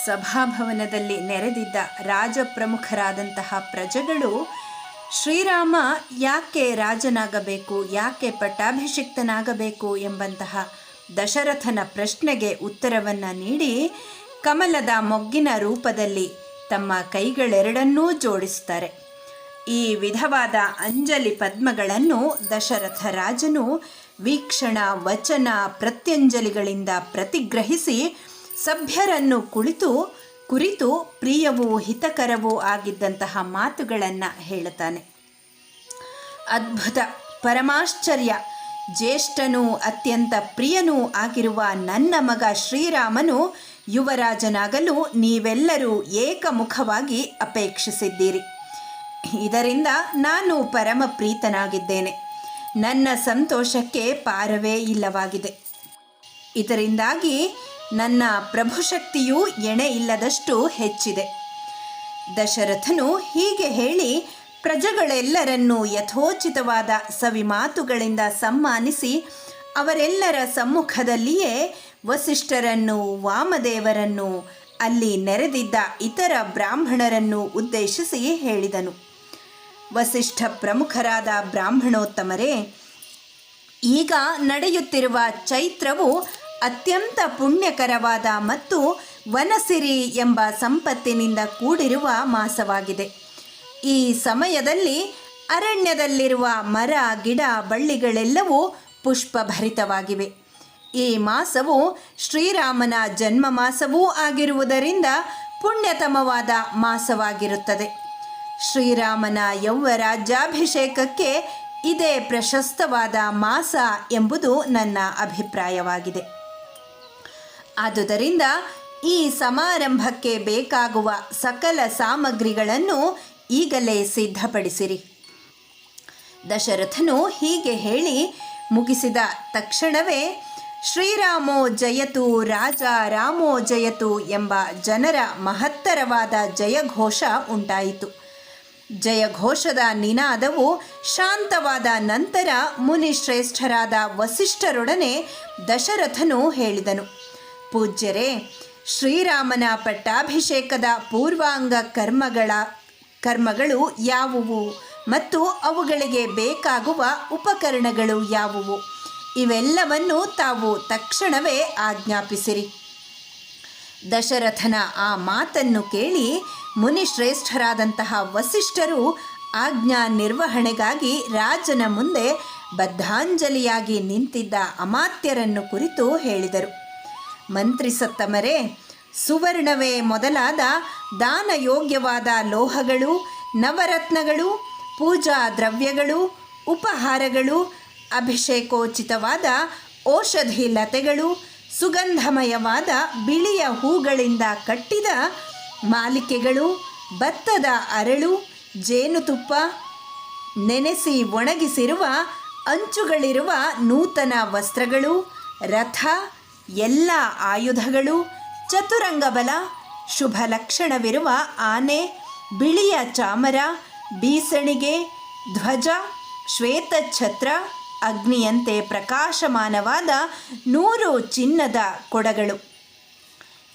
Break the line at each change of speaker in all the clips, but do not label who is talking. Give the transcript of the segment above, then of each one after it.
ಸಭಾಭವನದಲ್ಲಿ ನೆರೆದಿದ್ದ ರಾಜಪ್ರಮುಖರಾದಂತಹ ಪ್ರಜೆಗಳು ಶ್ರೀರಾಮ ಯಾಕೆ ರಾಜನಾಗಬೇಕು, ಯಾಕೆ ಪಟ್ಟಾಭಿಷಿಕ್ತನಾಗಬೇಕು ಎಂಬಂತಹ ದಶರಥನ ಪ್ರಶ್ನೆಗೆ ಉತ್ತರವನ್ನು ನೀಡಿ ಕಮಲದ ಮೊಗ್ಗಿನ ರೂಪದಲ್ಲಿ ತಮ್ಮ ಕೈಗಳೆರಡನ್ನೂ ಜೋಡಿಸುತ್ತಾರೆ. ಈ ವಿಧವಾದ ಅಂಜಲಿ ಪದ್ಮಗಳನ್ನು ದಶರಥ ರಾಜನು ವೀಕ್ಷಣ ವಚನ ಪ್ರತ್ಯಂಜಲಿಗಳಿಂದ ಪ್ರತಿಗ್ರಹಿಸಿ ಸಭ್ಯರನ್ನು ಕುರಿತು ಪ್ರಿಯವೂ ಹಿತಕರವೂ ಆಗಿದ್ದಂತಹ ಮಾತುಗಳನ್ನು ಹೇಳುತ್ತಾನೆ. ಅದ್ಭುತ, ಪರಮಾಶ್ಚರ್ಯ, ಜ್ಯೇಷ್ಠನೂ ಅತ್ಯಂತ ಪ್ರಿಯನೂ ಆಗಿರುವ ನನ್ನ ಮಗ ಶ್ರೀರಾಮನು ಯುವರಾಜನಾಗಲು ನೀವೆಲ್ಲರೂ ಏಕಮುಖವಾಗಿ ಅಪೇಕ್ಷಿಸಿದ್ದೀರಿ. ಇದರಿಂದ ನಾನು ಪರಮ ಪ್ರೀತನಾಗಿದ್ದೇನೆ. ನನ್ನ ಸಂತೋಷಕ್ಕೆ ಪಾರವೇ ಇಲ್ಲವಾಗಿದೆ. ಇದರಿಂದಾಗಿ ನನ್ನ ಪ್ರಭುಶಕ್ತಿಯೂ ಎಣೆ ಇಲ್ಲದಷ್ಟು ಹೆಚ್ಚಿದೆ. ದಶರಥನು ಹೀಗೆ ಹೇಳಿ ಪ್ರಜೆಗಳೆಲ್ಲರನ್ನೂ ಯಥೋಚಿತವಾದ ಸವಿಮಾತುಗಳಿಂದ ಸಮ್ಮಾನಿಸಿ ಅವರೆಲ್ಲರ ಸಮ್ಮುಖದಲ್ಲಿಯೇ ವಸಿಷ್ಠರನ್ನು, ವಾಮದೇವರನ್ನು, ಅಲ್ಲಿ ನೆರೆದಿದ್ದ ಇತರ ಬ್ರಾಹ್ಮಣರನ್ನು ಉದ್ದೇಶಿಸಿ ಹೇಳಿದನು. ವಸಿಷ್ಠ ಪ್ರಮುಖರಾದ ಬ್ರಾಹ್ಮಣೋತ್ತಮರೇ, ಈಗ ನಡೆಯುತ್ತಿರುವ ಚೈತ್ರವು ಅತ್ಯಂತ ಪುಣ್ಯಕರವಾದ ಮತ್ತು ವನಸಿರಿ ಎಂಬ ಸಂಪತ್ತಿನಿಂದ ಕೂಡಿರುವ ಮಾಸವಾಗಿದೆ. ಈ ಸಮಯದಲ್ಲಿ ಅರಣ್ಯದಲ್ಲಿರುವ ಮರ, ಗಿಡ, ಬಳ್ಳಿಗಳೆಲ್ಲವೂ ಪುಷ್ಪಭರಿತವಾಗಿವೆ. ಈ ಮಾಸವು ಶ್ರೀರಾಮನ ಜನ್ಮ ಮಾಸವೂ ಆಗಿರುವುದರಿಂದ ಪುಣ್ಯತಮವಾದ ಮಾಸವಾಗಿರುತ್ತದೆ. ಶ್ರೀರಾಮನ ಯೌವರಾಜ್ಯಾಭಿಷೇಕಕ್ಕೆ ಇದೇ ಪ್ರಶಸ್ತವಾದ ಮಾಸ ಎಂಬುದು ನನ್ನ ಅಭಿಪ್ರಾಯವಾಗಿದೆ. ಆದುದರಿಂದ ಈ ಸಮಾರಂಭಕ್ಕೆ ಬೇಕಾಗುವ ಸಕಲ ಸಾಮಗ್ರಿಗಳನ್ನು ಈಗಲೇ ಸಿದ್ಧಪಡಿಸಿರಿ. ದಶರಥನು ಹೀಗೆ ಹೇಳಿ ಮುಗಿಸಿದ ತಕ್ಷಣವೇ ಶ್ರೀರಾಮೋ ಜಯತು, ರಾಜ ರಾಮೋ ಜಯತು ಎಂಬ ಜನರ ಮಹತ್ತರವಾದ ಜಯಘೋಷ ಉಂಟಾಯಿತು. ಜಯಘೋಷದ ನಿನಾದವು ಶಾಂತವಾದ ನಂತರ ಮುನಿಶ್ರೇಷ್ಠರಾದ ವಸಿಷ್ಠರೊಡನೆ ದಶರಥನು ಹೇಳಿದನು. ಪೂಜ್ಯರೇ, ಶ್ರೀರಾಮನ ಪಟ್ಟಾಭಿಷೇಕದ ಪೂರ್ವಾಂಗ ಕರ್ಮಗಳು ಯಾವುವು ಮತ್ತು ಅವುಗಳಿಗೆ ಬೇಕಾಗುವ ಉಪಕರಣಗಳು ಯಾವುವು? ಇವೆಲ್ಲವನ್ನು ತಾವು ತಕ್ಷಣವೇ ಆಜ್ಞಾಪಿಸಿರಿ. ದಶರಥನ ಆ ಮಾತನ್ನು ಕೇಳಿ ಮುನಿಶ್ರೇಷ್ಠರಾದಂತಹ ವಸಿಷ್ಠರು ಆಜ್ಞಾ ನಿರ್ವಹಣೆಗಾಗಿ ರಾಜನ ಮುಂದೆ ಬದ್ಧಾಂಜಲಿಯಾಗಿ ನಿಂತಿದ್ದ ಅಮಾತ್ಯರನ್ನು ಕುರಿತು ಹೇಳಿದರು. ಮಂತ್ರಿಸತ್ತಮರೇ, ಸುವರ್ಣವೇ ಮೊದಲಾದ ದಾನಯೋಗ್ಯವಾದ ಲೋಹಗಳು, ನವರತ್ನಗಳು, ಪೂಜಾ ದ್ರವ್ಯಗಳು, ಉಪಹಾರಗಳು, ಅಭಿಷೇಕೋಚಿತವಾದ ಔಷಧಿ ಲತೆಗಳು, ಸುಗಂಧಮಯವಾದ ಬಿಳಿಯ ಹೂಗಳಿಂದ ಕಟ್ಟಿದ ಮಾಲಿಕೆಗಳು, ಭತ್ತದ ಅರಳು, ಜೇನುತುಪ್ಪ, ನೆನೆಸಿ ಒಣಗಿಸಿರುವ ಅಂಚುಗಳಿರುವ ನೂತನ ವಸ್ತ್ರಗಳು, ರಥ, ಎಲ್ಲ ಆಯುಧಗಳು, ಚತುರಂಗ ಬಲ, ಶುಭ ಲಕ್ಷಣವಿರುವ ಆನೆ, ಬಿಳಿಯ ಚಾಮರ, ಬೀಸಣಿಗೆ, ಧ್ವಜ, ಶ್ವೇತಛತ್ರ, ಅಗ್ನಿಯಂತೆ ಪ್ರಕಾಶಮಾನವಾದ 100 ಚಿನ್ನದ ಕೊಡಗಳು,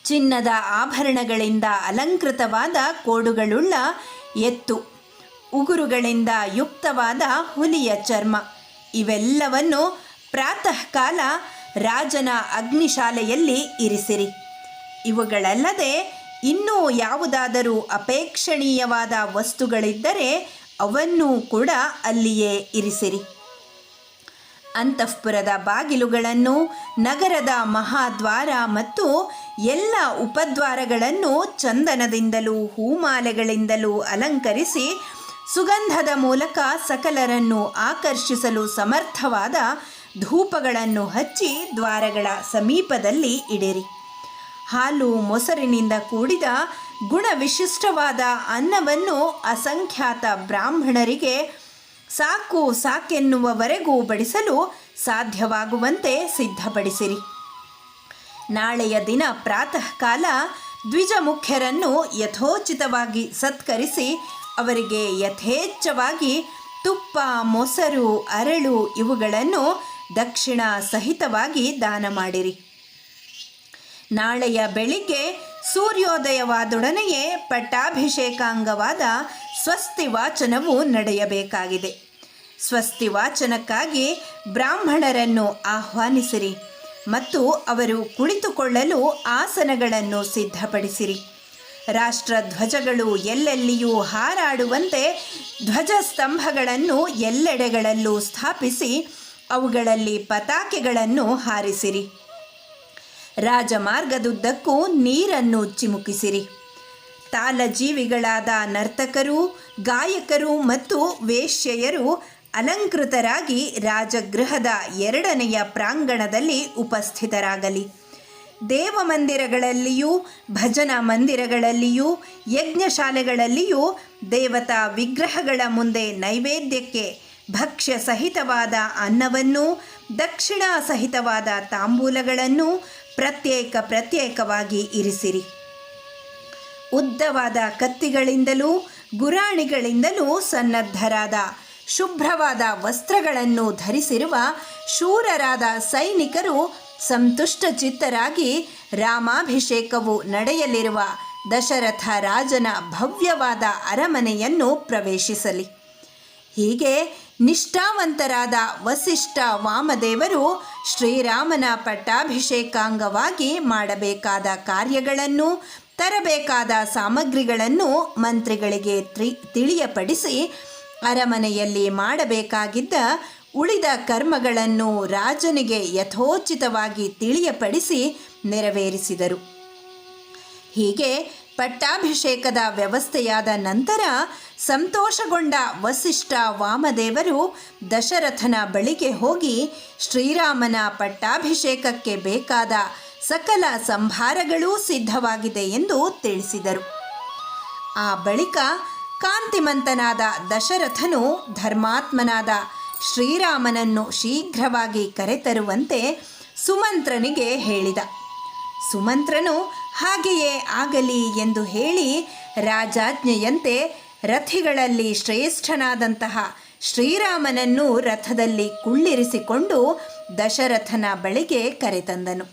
ಚಿನ್ನದ ಆಭರಣಗಳಿಂದ ಅಲಂಕೃತವಾದ ಕೋಡುಗಳುಳ್ಳ ಎತ್ತು, ಉಗುರುಗಳಿಂದ ಯುಕ್ತವಾದ ಹುಲಿಯ ಚರ್ಮ, ಇವೆಲ್ಲವನ್ನು ಪ್ರಾತಃ ಕಾಲ ರಾಜನ ಅಗ್ನಿಶಾಲೆಯಲ್ಲಿ ಇರಿಸಿರಿ. ಇವುಗಳಲ್ಲದೆ ಇನ್ನೂ ಯಾವುದಾದರೂ ಅಪೇಕ್ಷಣೀಯವಾದ ವಸ್ತುಗಳಿದ್ದರೆ ಅವನ್ನೂ ಕೂಡ ಅಲ್ಲಿಯೇ ಇರಿಸಿರಿ. ಅಂತಃಪುರದ ಬಾಗಿಲುಗಳನ್ನು, ನಗರದ ಮಹಾದ್ವಾರ ಮತ್ತು ಎಲ್ಲ ಉಪದ್ವಾರಗಳನ್ನು ಚಂದನದಿಂದಲೂ ಹೂಮಾಲೆಗಳಿಂದಲೂ ಅಲಂಕರಿಸಿ ಸುಗಂಧದ ಮೂಲಕ ಸಕಲರನ್ನು ಆಕರ್ಷಿಸಲು ಸಮರ್ಥವಾದ ಧೂಪಗಳನ್ನು ಹಚ್ಚಿ ದ್ವಾರಗಳ ಸಮೀಪದಲ್ಲಿ ಇಡಿರಿ. ಹಾಲು ಮೊಸರಿನಿಂದ ಕೂಡಿದ ಗುಣವಿಶಿಷ್ಟವಾದ ಅನ್ನವನ್ನು ಅಸಂಖ್ಯಾತ ಬ್ರಾಹ್ಮಣರಿಗೆ ಸಾಕೆನ್ನುವವರೆಗೂ ಬಡಿಸಲು ಸಾಧ್ಯವಾಗುವಂತೆ ಸಿದ್ಧಪಡಿಸಿರಿ. ನಾಳೆಯ ದಿನ ಪ್ರಾತಃ ಕಾಲ ದ್ವಿಜ ಮುಖ್ಯರನ್ನು ಯಥೋಚಿತವಾಗಿ ಸತ್ಕರಿಸಿ ಅವರಿಗೆ ಯಥೇಚ್ಛವಾಗಿ ತುಪ್ಪ, ಮೊಸರು, ಅರಳು ಇವುಗಳನ್ನು ದಕ್ಷಿಣ ಸಹಿತವಾಗಿ ದಾನ ಮಾಡಿರಿ. ನಾಳೆಯ ಬೆಳಿಗ್ಗೆ ಸೂರ್ಯೋದಯವಾದೊಡನೆಯೇ ಪಟ್ಟಾಭಿಷೇಕಾಂಗವಾದ ಸ್ವಸ್ತಿ ವಾಚನವು ನಡೆಯಬೇಕಾಗಿದೆ. ಸ್ವಸ್ತಿ ವಾಚನಕ್ಕಾಗಿ ಬ್ರಾಹ್ಮಣರನ್ನು ಆಹ್ವಾನಿಸಿರಿ ಮತ್ತು ಅವರು ಕುಳಿತುಕೊಳ್ಳಲು ಆಸನಗಳನ್ನು ಸಿದ್ಧಪಡಿಸಿರಿ. ರಾಷ್ಟ್ರಧ್ವಜಗಳು ಎಲ್ಲೆಲ್ಲಿಯೂ ಹಾರಾಡುವಂತೆ ಧ್ವಜಸ್ತಂಭಗಳನ್ನು ಎಲ್ಲೆಡೆಗಳಲ್ಲೂ ಸ್ಥಾಪಿಸಿ ಅವುಗಳಲ್ಲಿ ಪತಾಕೆಗಳನ್ನು ಹಾರಿಸಿರಿ. ರಾಜಮಾರ್ಗದುದ್ದಕ್ಕೂ ನೀರನ್ನು ಚಿಮುಕಿಸಿರಿ. ತಾಲಜೀವಿಗಳಾದ ನರ್ತಕರು, ಗಾಯಕರು ಮತ್ತು ವೇಶ್ಯೆಯರು ಅಲಂಕೃತರಾಗಿ ರಾಜಗೃಹದ 2ನೆಯ ಪ್ರಾಂಗಣದಲ್ಲಿ ಉಪಸ್ಥಿತರಾಗಲಿ. ದೇವಮಂದಿರಗಳಲ್ಲಿಯೂ ಭಜನಾ ಮಂದಿರಗಳಲ್ಲಿಯೂ ಯಜ್ಞಶಾಲೆಗಳಲ್ಲಿಯೂ ದೇವತಾ ವಿಗ್ರಹಗಳ ಮುಂದೆ ನೈವೇದ್ಯಕ್ಕೆ ಭಕ್ಷ್ಯ ಸಹಿತವಾದ ಅನ್ನವನ್ನೂ ದಕ್ಷಿಣಾ ಸಹಿತವಾದ ತಾಂಬೂಲಗಳನ್ನು ಪ್ರತ್ಯೇಕವಾಗಿ ಇರಿಸಿರಿ. ಉದ್ದವಾದ ಕತ್ತಿಗಳಿಂದಲೂ ಗುರಾಣಿಗಳಿಂದಲೂ ಸನ್ನದ್ಧರಾದ ಶುಭ್ರವಾದ ವಸ್ತ್ರಗಳನ್ನು ಧರಿಸಿರುವ ಶೂರರಾದ ಸೈನಿಕರು ಸಂತುಷ್ಟ ಚಿತ್ತರಾಗಿ ರಾಮಾಭಿಷೇಕವು ನಡೆಯಲಿರುವ ದಶರಥ ರಾಜನ ಭವ್ಯವಾದ ಅರಮನೆಯನ್ನು ಪ್ರವೇಶಿಸಲಿ. ಹೀಗೆ ನಿಷ್ಠಾವಂತರಾದ ವಸಿಷ್ಠ ವಾಮದೇವರು ಶ್ರೀರಾಮನ ಪಟ್ಟಾಭಿಷೇಕಾಂಗವಾಗಿ ಮಾಡಬೇಕಾದ ಕಾರ್ಯಗಳನ್ನು, ತರಬೇಕಾದ ಸಾಮಗ್ರಿಗಳನ್ನು ಮಂತ್ರಿಗಳಿಗೆ ತಿಳಿಯಪಡಿಸಿ ಅರಮನೆಯಲ್ಲಿ ಮಾಡಬೇಕಾಗಿದ್ದ ಉಳಿದ ಕರ್ಮಗಳನ್ನು ರಾಜನಿಗೆ ಯಥೋಚಿತವಾಗಿ ತಿಳಿಯಪಡಿಸಿ ನೆರವೇರಿಸಿದರು. ಹೀಗೆ ಪಟ್ಟಾಭಿಷೇಕದ ವ್ಯವಸ್ಥೆಯಾದ ನಂತರ ಸಂತೋಷಗೊಂಡ ವಸಿಷ್ಠ ವಾಮದೇವರು ದಶರಥನ ಬಳಿಗೆ ಹೋಗಿ ಶ್ರೀರಾಮನ ಪಟ್ಟಾಭಿಷೇಕಕ್ಕೆ ಬೇಕಾದ ಸಕಲ ಸಂಭಾರಗಳೂ ಸಿದ್ಧವಾಗಿದೆ ಎಂದು ತಿಳಿಸಿದರು. ಆ ಬಳಿಕ ಕಾಂತಿಮಂತನಾದ ದಶರಥನು ಧರ್ಮಾತ್ಮನಾದ ಶ್ರೀರಾಮನನ್ನು ಶೀಘ್ರವಾಗಿ ಕರೆತರುವಂತೆ ಸುಮಂತ್ರನಿಗೆ ಹೇಳಿದ. ಸುಮಂತ್ರನು ಹಾಗೆಯೇ ಆಗಲಿ ಎಂದು ಹೇಳಿ ರಾಜಾಜ್ಞೆಯಂತೆ ರಥಿಗಳಲ್ಲಿ ಶ್ರೇಷ್ಠನಾದಂತಹ ಶ್ರೀರಾಮನನ್ನು ರಥದಲ್ಲಿ ಕುಳ್ಳಿರಿಸಿಕೊಂಡು ದಶರಥನ ಬಳಿಗೆ ಕರೆತಂದನು.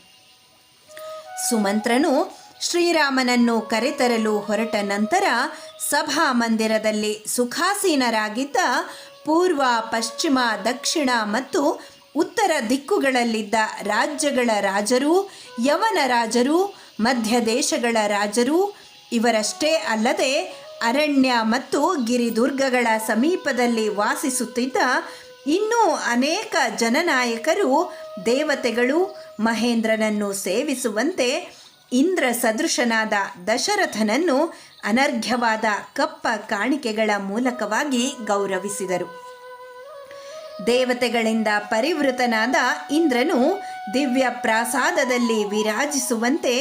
ಸುಮಂತ್ರನು ಶ್ರೀರಾಮನನ್ನು ಕರೆತರಲು ಹೊರಟ ನಂತರ ಸಭಾ ಮಂದಿರದಲ್ಲಿ ಸುಖಾಸೀನರಾಗಿದ್ದ ಪೂರ್ವ, ಪಶ್ಚಿಮ, ದಕ್ಷಿಣ ಮತ್ತು ಉತ್ತರ ದಿಕ್ಕುಗಳಲ್ಲಿದ್ದ ರಾಜ್ಯಗಳ ರಾಜರು, ಯವನ ರಾಜರು, ಮಧ್ಯ ದೇಶಗಳ ರಾಜರು, ಇವರಷ್ಟೇ ಅಲ್ಲದೆ ಅರಣ್ಯ ಮತ್ತು ಗಿರಿದುರ್ಗಗಳ ಸಮೀಪದಲ್ಲಿ ವಾಸಿಸುತ್ತಿದ್ದ ಇನ್ನೂ ಅನೇಕ ಜನನಾಯಕರು, ದೇವತೆಗಳು ಮಹೇಂದ್ರನನ್ನು ಸೇವಿಸುವಂತೆ ಇಂದ್ರ ಸದೃಶನಾದ ದಶರಥನನ್ನು ಅನರ್ಘ್ಯವಾದ ಕಪ್ಪ ಕಾಣಿಕೆಗಳ ಮೂಲಕವಾಗಿ ಗೌರವಿಸಿದರು. ದೇವತೆಗಳಿಂದ ಪರಿವೃತನಾದ ಇಂದ್ರನು ದಿವ್ಯ ಪ್ರಾಸಾದದಲ್ಲಿ ವಿರಾಜಿಸುವಂತೆ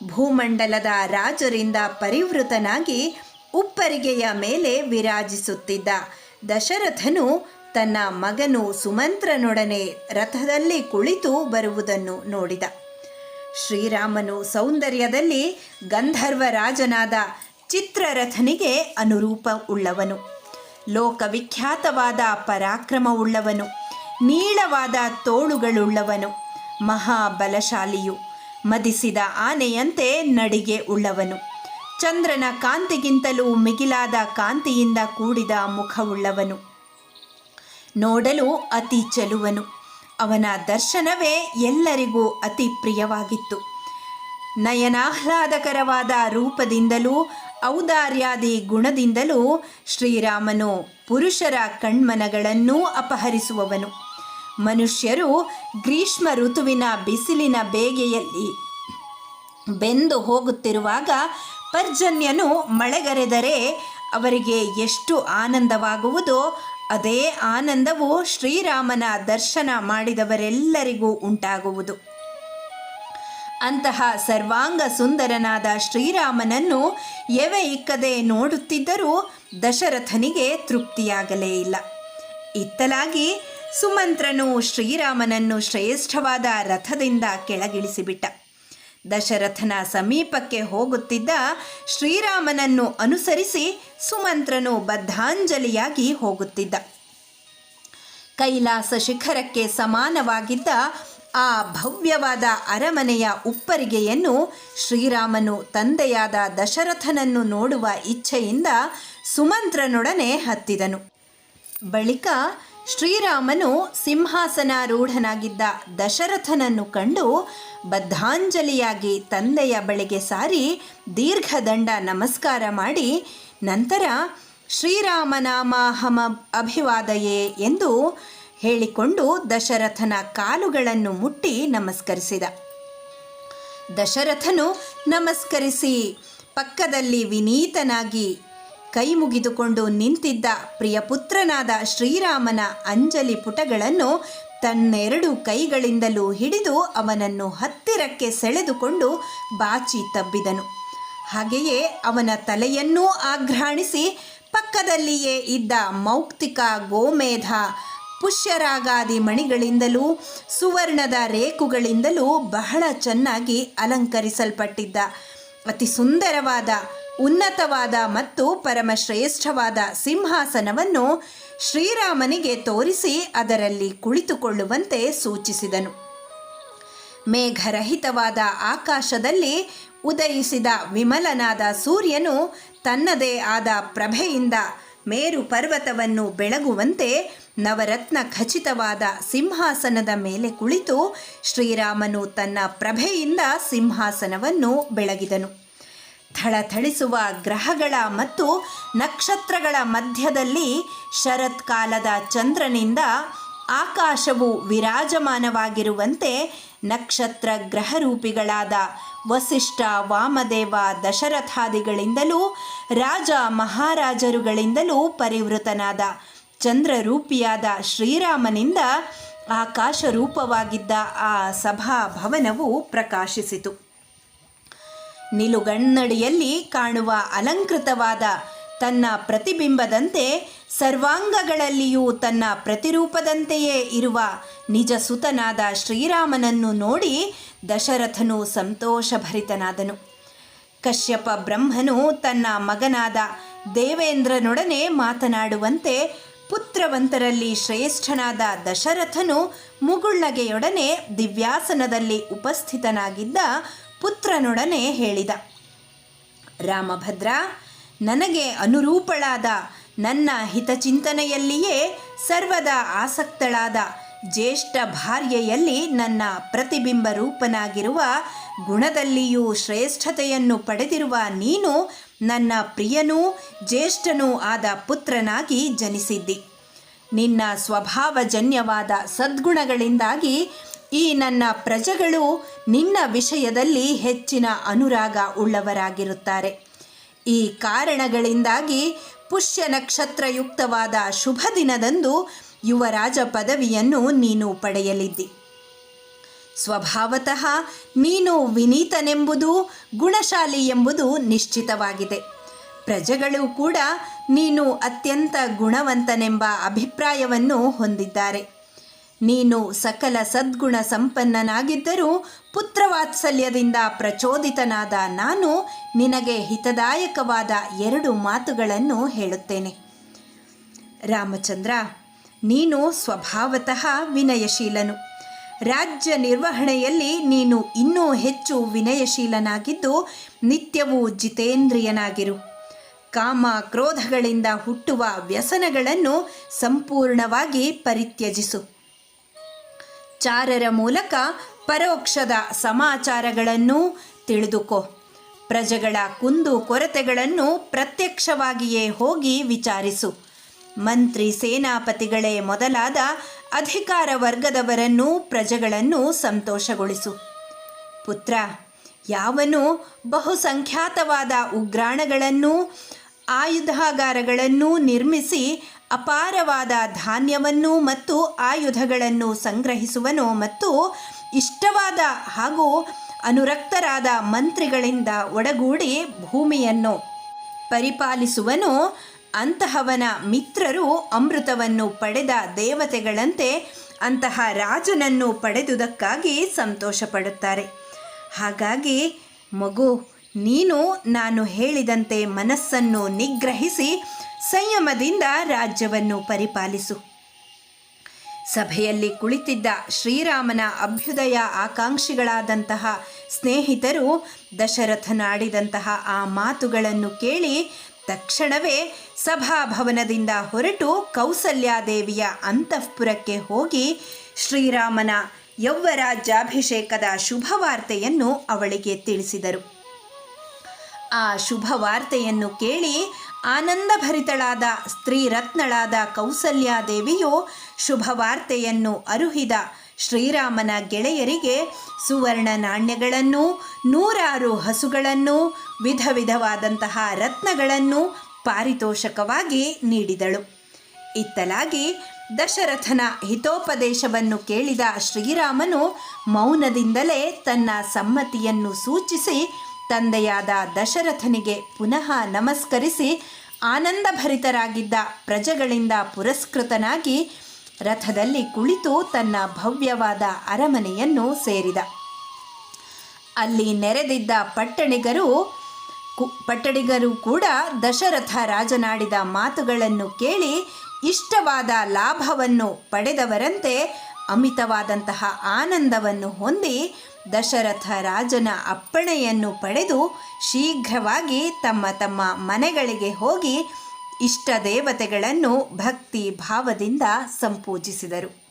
ಭೂಮಂಡಲದ ರಾಜರಿಂದ ಪರಿವೃತನಾಗಿ ಉಪ್ಪರಿಗೆಯ ಮೇಲೆ ವಿರಾಜಿಸುತ್ತಿದ್ದ ದಶರಥನು ತನ್ನ ಮಗನು ಸುಮಂತ್ರನೊಡನೆ ರಥದಲ್ಲಿ ಕುಳಿತು ಬರುವುದನ್ನು ನೋಡಿದ. ಶ್ರೀರಾಮನು ಸೌಂದರ್ಯದಲ್ಲಿ ಗಂಧರ್ವರಾಜನಾದ ಚಿತ್ರರಥನಿಗೆ ಅನುರೂಪ ಉಳ್ಳವನು, ಲೋಕವಿಖ್ಯಾತವಾದ ಪರಾಕ್ರಮವುಳ್ಳವನು, ನೀಳವಾದ ತೋಳುಗಳುಳ್ಳವನು, ಮಹಾಬಲಶಾಲಿಯು, ಮದಿಸಿದ ಆನೆಯಂತೆ ನಡಿಗೆ ಉಳ್ಳವನು, ಚಂದ್ರನ ಕಾಂತಿಗಿಂತಲೂ ಮಿಗಿಲಾದ ಕಾಂತಿಯಿಂದ ಕೂಡಿದ ಮುಖವುಳ್ಳವನು, ನೋಡಲು ಅತಿ ಚೆಲುವನು. ಅವನ ದರ್ಶನವೇ ಎಲ್ಲರಿಗೂ ಅತಿ ಪ್ರಿಯವಾಗಿತ್ತು. ನಯನಾಹ್ಲಾದಕರವಾದ ರೂಪದಿಂದಲೂ ಔದಾರ್ಯಾದಿ ಗುಣದಿಂದಲೂ ಶ್ರೀರಾಮನು ಪುರುಷರ ಕಣ್ಮನಗಳನ್ನೂ ಅಪಹರಿಸುವವನು. ಮನುಷ್ಯರು ಗ್ರೀಷ್ಮ ಋತುವಿನ ಬಿಸಿಲಿನ ಬೇಗೆಯಲ್ಲಿ ಬೆಂದು ಹೋಗುತ್ತಿರುವಾಗ ಪರ್ಜನ್ಯನು ಮಳೆಗರೆದರೆ ಅವರಿಗೆ ಎಷ್ಟು ಆನಂದವಾಗುವುದೋ ಅದೇ ಆನಂದವು ಶ್ರೀರಾಮನ ದರ್ಶನ ಮಾಡಿದವರೆಲ್ಲರಿಗೂ ಉಂಟಾಗುವುದು. ಅಂತಹ ಸರ್ವಾಂಗ ಸುಂದರನಾದ ಶ್ರೀರಾಮನನ್ನು ಎವೆ ಇಕ್ಕದೆ ನೋಡುತ್ತಿದ್ದರೂ ದಶರಥನಿಗೆ ತೃಪ್ತಿಯಾಗಲೇ ಇಲ್ಲ. ಇತ್ತಲಾಗಿ ಸುಮಂತ್ರನು ಶ್ರೀರಾಮನನ್ನು ಶ್ರೇಷ್ಠವಾದ ರಥದಿಂದ ಕೆಳಗಿಳಿಸಿಬಿಟ್ಟ. ದಶರಥನ ಸಮೀಪಕ್ಕೆ ಹೋಗುತ್ತಿದ್ದ ಶ್ರೀರಾಮನನ್ನು ಅನುಸರಿಸಿ ಸುಮಂತ್ರನು ಬದ್ಧಾಂಜಲಿಯಾಗಿ ಹೋಗುತ್ತಿದ್ದ. ಕೈಲಾಸ ಶಿಖರಕ್ಕೆ ಸಮಾನವಾಗಿದ್ದ ಆ ಭವ್ಯವಾದ ಅರಮನೆಯ ಉಪ್ಪರಿಗೆಯನ್ನು ಶ್ರೀರಾಮನು ತಂದೆಯಾದ ದಶರಥನನ್ನು ನೋಡುವ ಇಚ್ಛೆಯಿಂದ ಸುಮಂತ್ರನೊಡನೆ ಹತ್ತಿದನು. ಬಳಿಕ ಶ್ರೀರಾಮನು ಸಿಂಹಾಸನಾರೂಢನಾಗಿದ್ದ ದಶರಥನನ್ನು ಕಂಡು ಬದ್ಧಾಂಜಲಿಯಾಗಿ ತಂದೆಯ ಬಳಿಗೆ ಸಾರಿ ದೀರ್ಘದಂಡ ನಮಸ್ಕಾರ ಮಾಡಿ ನಂತರ ಶ್ರೀರಾಮನಾಮಾಹಮ ಅಭಿವಾದಯೇ ಎಂದು ಹೇಳಿಕೊಂಡು ದಶರಥನ ಕಾಲುಗಳನ್ನು ಮುಟ್ಟಿ ನಮಸ್ಕರಿಸಿದ. ದಶರಥನು ನಮಸ್ಕರಿಸಿ ಪಕ್ಕದಲ್ಲಿ ವಿನೀತನಾಗಿ ಕೈ ಮುಗಿದುಕೊಂಡು ನಿಂತಿದ್ದ ಪ್ರಿಯಪುತ್ರನಾದ ಶ್ರೀರಾಮನ ಅಂಜಲಿ ಪುಟಗಳನ್ನು ತನ್ನೆರಡು ಕೈಗಳಿಂದಲೂ ಹಿಡಿದು ಅವನನ್ನು ಹತ್ತಿರಕ್ಕೆ ಸೆಳೆದುಕೊಂಡು ಬಾಚಿ ತಬ್ಬಿದನು. ಹಾಗೆಯೇ ಅವನ ತಲೆಯನ್ನೂ ಆಘ್ರಾಣಿಸಿ ಪಕ್ಕದಲ್ಲಿಯೇ ಇದ್ದ ಮೌಕ್ತಿಕ, ಗೋಮೇಧ, ಪುಷ್ಯರಾಗಾದಿ ಮಣಿಗಳಿಂದಲೂ ಸುವರ್ಣದ ರೇಖುಗಳಿಂದಲೂ ಬಹಳ ಚೆನ್ನಾಗಿ ಅಲಂಕರಿಸಲ್ಪಟ್ಟಿದ್ದ ಅತಿ ಸುಂದರವಾದ, ಉನ್ನತವಾದ ಮತ್ತು ಪರಮಶ್ರೇಷ್ಠವಾದ ಸಿಂಹಾಸನವನ್ನು ಶ್ರೀರಾಮನಿಗೆ ತೋರಿಸಿ ಅದರಲ್ಲಿ ಕುಳಿತುಕೊಳ್ಳುವಂತೆ ಸೂಚಿಸಿದನು. ಮೇಘರಹಿತವಾದ ಆಕಾಶದಲ್ಲಿ ಉದಯಿಸಿದ ವಿಮಲನಾದ ಸೂರ್ಯನು ತನ್ನದೇ ಆದ ಪ್ರಭೆಯಿಂದ ಮೇರು ಪರ್ವತವನ್ನು ಬೆಳಗುವಂತೆ ನವರತ್ನ ಖಚಿತವಾದ ಸಿಂಹಾಸನದ ಮೇಲೆ ಕುಳಿತು ಶ್ರೀರಾಮನು ತನ್ನ ಪ್ರಭೆಯಿಂದ ಸಿಂಹಾಸನವನ್ನು ಬೆಳಗಿದನು. ಥಳಥಳಿಸುವ ಗ್ರಹಗಳ ಮತ್ತು ನಕ್ಷತ್ರಗಳ ಮಧ್ಯದಲ್ಲಿ ಶರತ್ಕಾಲದ ಚಂದ್ರನಿಂದ ಆಕಾಶವು ವಿರಾಜಮಾನವಾಗಿರುವಂತೆ ನಕ್ಷತ್ರ ಗ್ರಹರೂಪಿಗಳಾದ ವಸಿಷ್ಠ, ವಾಮದೇವ, ದಶರಥಾದಿಗಳಿಂದಲೂ ರಾಜ ಮಹಾರಾಜರುಗಳಿಂದಲೂ ಪರಿವೃತನಾದ ಚಂದ್ರರೂಪಿಯಾದ ಶ್ರೀರಾಮನಿಂದ ಆಕಾಶರೂಪವಾಗಿದ್ದ ಆ ಸಭಾಭವನವು ಪ್ರಕಾಶಿಸಿತು. ನಿಲುಗನ್ನಡಿಯಲ್ಲಿ ಕಾಣುವ ಅಲಂಕೃತವಾದ ತನ್ನ ಪ್ರತಿಬಿಂಬದಂತೆ ಸರ್ವಾಂಗಗಳಲ್ಲಿಯೂ ತನ್ನ ಪ್ರತಿರೂಪದಂತೆಯೇ ಇರುವ ನಿಜ ಸುತನಾದ ಶ್ರೀರಾಮನನ್ನು ನೋಡಿ ದಶರಥನು ಸಂತೋಷಭರಿತನಾದನು. ಕಶ್ಯಪ ಬ್ರಹ್ಮನು ತನ್ನ ಮಗನಾದ ದೇವೇಂದ್ರನೊಡನೆ ಮಾತನಾಡುವಂತೆ ಪುತ್ರವಂತರಲ್ಲಿ ಶ್ರೇಷ್ಠನಾದ ದಶರಥನು ಮುಗುಳ್ನಗೆಯೊಡನೆ ದಿವ್ಯಾಸನದಲ್ಲಿ ಉಪಸ್ಥಿತನಾಗಿದ್ದ ಪುತ್ರನೊಡನೆ ಹೇಳಿದ: ರಾಮಭದ್ರ, ನನಗೆ ಅನುರೂಪಳಾದ ನನ್ನ ಹಿತಚಿಂತನೆಯಲ್ಲಿಯೇ ಸರ್ವದಾ ಆಸಕ್ತಳಾದ ಜ್ಯೇಷ್ಠ ಭಾರ್ಯೆಯಲ್ಲಿ ನನ್ನ ಪ್ರತಿಬಿಂಬ ರೂಪನಾಗಿರುವ ಗುಣದಲ್ಲಿಯೂ ಶ್ರೇಷ್ಠತೆಯನ್ನು ಪಡೆದಿರುವ ನೀನು ನನ್ನ ಪ್ರಿಯನೂ ಜ್ಯೇಷ್ಠನೂ ಆದ ಪುತ್ರನಾಗಿ ಜನಿಸಿದ್ದಿ. ನಿನ್ನ ಸ್ವಭಾವಜನ್ಯವಾದ ಸದ್ಗುಣಗಳಿಂದಾಗಿ ಈ ನನ್ನ ಪ್ರಜೆಗಳು ನಿನ್ನ ವಿಷಯದಲ್ಲಿ ಹೆಚ್ಚಿನ ಅನುರಾಗ ಉಳ್ಳವರಾಗಿರುತ್ತಾರೆ. ಈ ಕಾರಣಗಳಿಂದಾಗಿ ಪುಷ್ಯ ನಕ್ಷತ್ರಯುಕ್ತವಾದ ಶುಭ ದಿನದಂದು ಯುವರಾಜ ಪದವಿಯನ್ನು ನೀನು ಪಡೆಯಲಿದ್ದಿ. ಸ್ವಭಾವತಃ ನೀನು ವಿನೀತನೆಂಬುದು, ಗುಣಶಾಲಿ ಎಂಬುದು ನಿಶ್ಚಿತವಾಗಿದೆ. ಪ್ರಜೆಗಳು ಕೂಡ ನೀನು ಅತ್ಯಂತ ಗುಣವಂತನೆಂಬ ಅಭಿಪ್ರಾಯವನ್ನು ಹೊಂದಿದ್ದಾರೆ. ನೀನು ಸಕಲ ಸದ್ಗುಣ ಸಂಪನ್ನನಾಗಿದ್ದರೂ ಪುತ್ರವಾತ್ಸಲ್ಯದಿಂದ ಪ್ರಚೋದಿತನಾದ ನಾನು ನಿನಗೆ ಹಿತದಾಯಕವಾದ 2 ಮಾತುಗಳನ್ನು ಹೇಳುತ್ತೇನೆ. ರಾಮಚಂದ್ರ, ನೀನು ಸ್ವಭಾವತಃ ವಿನಯಶೀಲನು. ರಾಜ್ಯ ನಿರ್ವಹಣೆಯಲ್ಲಿ ನೀನು ಇನ್ನೂ ಹೆಚ್ಚು ವಿನಯಶೀಲನಾಗಿದ್ದು ನಿತ್ಯವೂ ಜಿತೇಂದ್ರಿಯನಾಗಿರು. ಕಾಮ ಕ್ರೋಧಗಳಿಂದ ಹುಟ್ಟುವ ವ್ಯಸನಗಳನ್ನು ಸಂಪೂರ್ಣವಾಗಿ ಪರಿತ್ಯಜಿಸು. ಚಾರರ ಮೂಲಕ ಪರೋಕ್ಷದ ಸಮಾಚಾರಗಳನ್ನು ತಿಳಿದುಕೋ. ಪ್ರಜೆಗಳ ಕುಂದು ಕೊರತೆಗಳನ್ನು ಪ್ರತ್ಯಕ್ಷವಾಗಿಯೇ ಹೋಗಿ ವಿಚಾರಿಸು. ಮಂತ್ರಿ, ಸೇನಾಪತಿಗಳೇ ಮೊದಲಾದ ಅಧಿಕಾರ ವರ್ಗದವರನ್ನು, ಪ್ರಜೆಗಳನ್ನು ಸಂತೋಷಗೊಳಿಸು. ಪುತ್ರ, ಯಾವನು ಬಹುಸಂಖ್ಯಾತವಾದ ಉಗ್ರಾಣಗಳನ್ನು, ಆಯುಧಾಗಾರಗಳನ್ನು ನಿರ್ಮಿಸಿ ಅಪಾರವಾದ ಧಾನ್ಯವನ್ನು ಮತ್ತು ಆಯುಧಗಳನ್ನು ಸಂಗ್ರಹಿಸುವನೋ ಮತ್ತು ಇಷ್ಟವಾದ ಹಾಗೂ ಅನುರಕ್ತರಾದ ಮಂತ್ರಿಗಳಿಂದ ಒಡಗೂಡಿ ಭೂಮಿಯನ್ನು ಪರಿಪಾಲಿಸುವನೋ ಅಂತಹವನ ಮಿತ್ರರು ಅಮೃತವನ್ನು ಪಡೆದ ದೇವತೆಗಳಂತೆ ಅಂತಹ ರಾಜನನ್ನು ಪಡೆದುದಕ್ಕಾಗಿ ಸಂತೋಷಪಡುತ್ತಾರೆ. ಹಾಗಾಗಿ ಮಗು, ನೀನು ನಾನು ಹೇಳಿದಂತೆ ಮನಸ್ಸನ್ನು ನಿಗ್ರಹಿಸಿ ಸಂಯಮದಿಂದ ರಾಜ್ಯವನ್ನು ಪರಿಪಾಲಿಸು. ಸಭೆಯಲ್ಲಿ ಕುಳಿತಿದ್ದ ಶ್ರೀರಾಮನ ಅಭ್ಯುದಯ ಆಕಾಂಕ್ಷಿಗಳಾದಂತಹ ಸ್ನೇಹಿತರು ದಶರಥನಾಡಿದಂತಹ ಆ ಮಾತುಗಳನ್ನು ಕೇಳಿ ತಕ್ಷಣವೇ ಸಭಾಭವನದಿಂದ ಹೊರಟು ಕೌಸಲ್ಯಾದೇವಿಯ ಅಂತಃಪುರಕ್ಕೆ ಹೋಗಿ ಶ್ರೀರಾಮನ ಯೌವರಾಜ್ಯಾಭಿಷೇಕದ ಶುಭವಾರ್ತೆಯನ್ನು ಅವಳಿಗೆ ತಿಳಿಸಿದರು. ಆ ಶುಭವಾರ್ತೆಯನ್ನು ಕೇಳಿ ಆನಂದಭರಿತಳಾದ ಸ್ತ್ರೀರತ್ನಳಾದ ಕೌಸಲ್ಯಾದೇವಿಯು ಶುಭವಾರ್ತೆಯನ್ನು ಅರುಹಿದ ಶ್ರೀರಾಮನ ಗೆಳೆಯರಿಗೆ ಸುವರ್ಣ ನಾಣ್ಯಗಳನ್ನು, 100 ಹಸುಗಳನ್ನು, ವಿಧ ವಿಧವಾದಂತಹ ರತ್ನಗಳನ್ನು ಪಾರಿತೋಷಕವಾಗಿ ನೀಡಿದಳು. ಇತ್ತಲಾಗಿ ದಶರಥನ ಹಿತೋಪದೇಶವನ್ನು ಕೇಳಿದ ಶ್ರೀರಾಮನು ಮೌನದಿಂದಲೇ ತನ್ನ ಸಮ್ಮತಿಯನ್ನು ಸೂಚಿಸಿ ತಂದೆಯಾದ ದಶರಥನಿಗೆ ಪುನಃ ನಮಸ್ಕರಿಸಿ ಆನಂದಭರಿತರಾಗಿದ್ದ ಪ್ರಜೆಗಳಿಂದ ಪುರಸ್ಕೃತನಾಗಿ ರಥದಲ್ಲಿ ಕುಳಿತು ತನ್ನ ಭವ್ಯವಾದ ಅರಮನೆಯನ್ನು ಸೇರಿದ. ಅಲ್ಲಿ ನೆರೆದಿದ್ದ ಪಟ್ಟಣಿಗರು ಕೂಡ ದಶರಥ ರಾಜನಾಡಿದ ಮಾತುಗಳನ್ನು ಕೇಳಿ ಇಷ್ಟವಾದ ಲಾಭವನ್ನು ಪಡೆದವರಂತೆ ಅಮಿತವಾದಂತಹ ಆನಂದವನ್ನು ಹೊಂದಿ ದಶರಥ ರಾಜನ ಅಪ್ಪಣೆಯನ್ನು ಪಡೆದು ಶೀಘ್ರವಾಗಿ ತಮ್ಮ ತಮ್ಮ ಮನೆಗಳಿಗೆ ಹೋಗಿ ಇಷ್ಟ ದೇವತೆಗಳನ್ನು ಭಕ್ತಿ ಭಾವದಿಂದ ಸಂಪೂಜಿಸಿದರು.